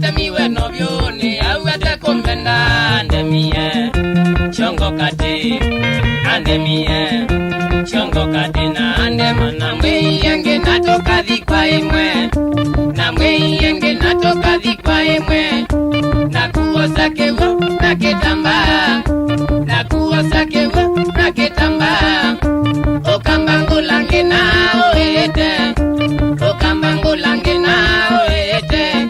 atemiwe novyo ni awete kumbenda andemie chongo kati andemie chongo kati na andema na mwiyenge natoka dhikwa imwe na mwiyenge natoka dhikwa imwe na kuosa kewa na kitambaa na kuosa kewa na kitambaa okambangu lange na oete okambangu lange na oete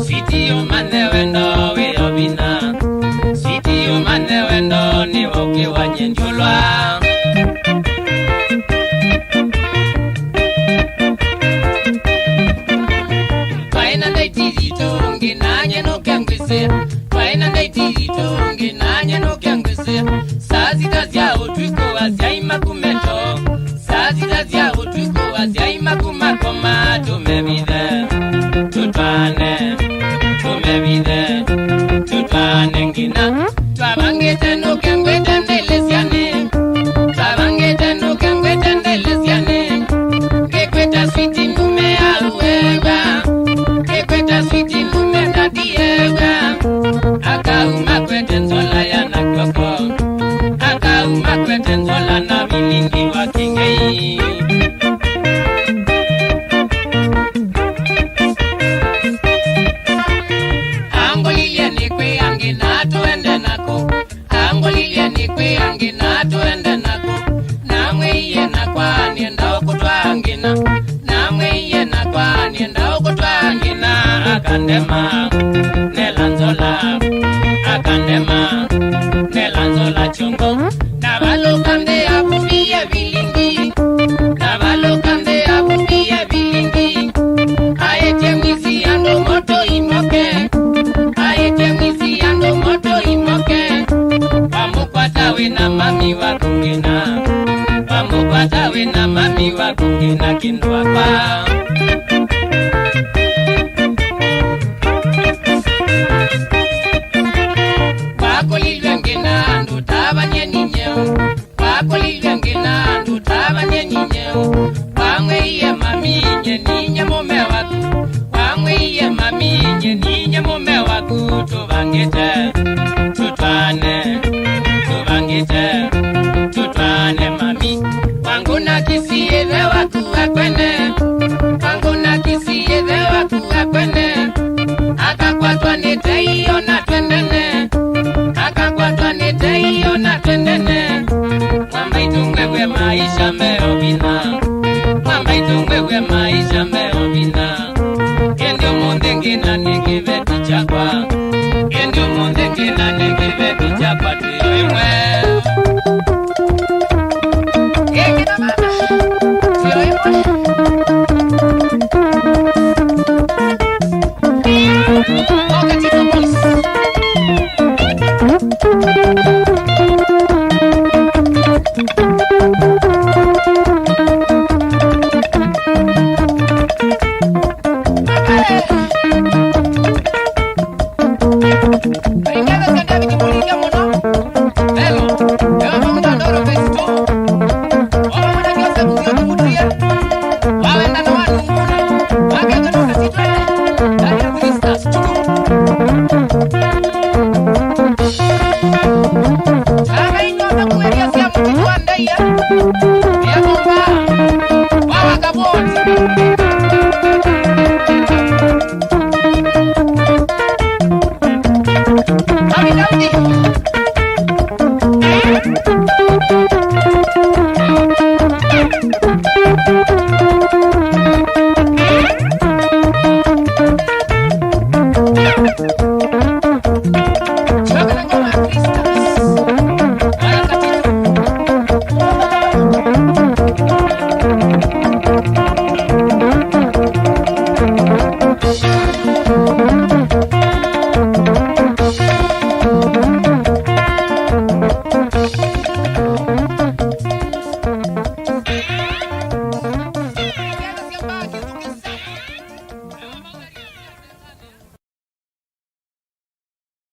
sitio mane wendo weyobina sitio mane wendo ni woke wanyenjulwa Paina naitizi tungi nanye no kengwise Paina naitizi tungi nanye no kengwise Sazi tazia utuiko waziaima kumeto Sazi tazia utuiko waziaima kumakoma Tumebide, tutwane Tumebide, tutwane ngina Twabangete no kengwete ndelesiane Twabangete no kengwete ndelesiane Kekweta switi mume auwega Kekweta switi mume tatiega Akauma kwete nzola ya nakoko Akauma kwete nzola na vilingi wa kingei Angolilie ni kwe angi na tuende nako Angolilie ni kwe angi na tuende nako Namwe iye na kwa nienda okutwa angina Namwe iye na kwa nienda okutwa angina Akandema nelanzola Akandema nelanzola chungo Nabalo kande abubiye vilingi Nabalo kande abubiye vilingi Aete mwisi ando moto imoke Aete mwisi ando moto imoke Pamukwatawe na mami wa kungina Pamukwatawe na mami wa kungina kindwa kwa Wakolilwe ngina ndu tabanye ninyeo Wakolilwe ngina ndu tabanye ninyeo Wamwe iye mami nye ninye mume waku Wamwe iye mami nye ninye mume waku Tubangite, tutwane Tubangite, tutwane mami Wangu na kisiye waku akwene Wangu na kisiye waku akwene Akakwatwa niteiyo na twendene Akakwatwa niteiyo na twendene Mwamba itungwewe maisha meobina Mwamba itungwewe maisha meobina Endio munde ngina nikiveti chakwa Endio munde ngina nikiveti chakwa tuyoimwe Ngina mama tuyoimwe Okatiko polisi Okay.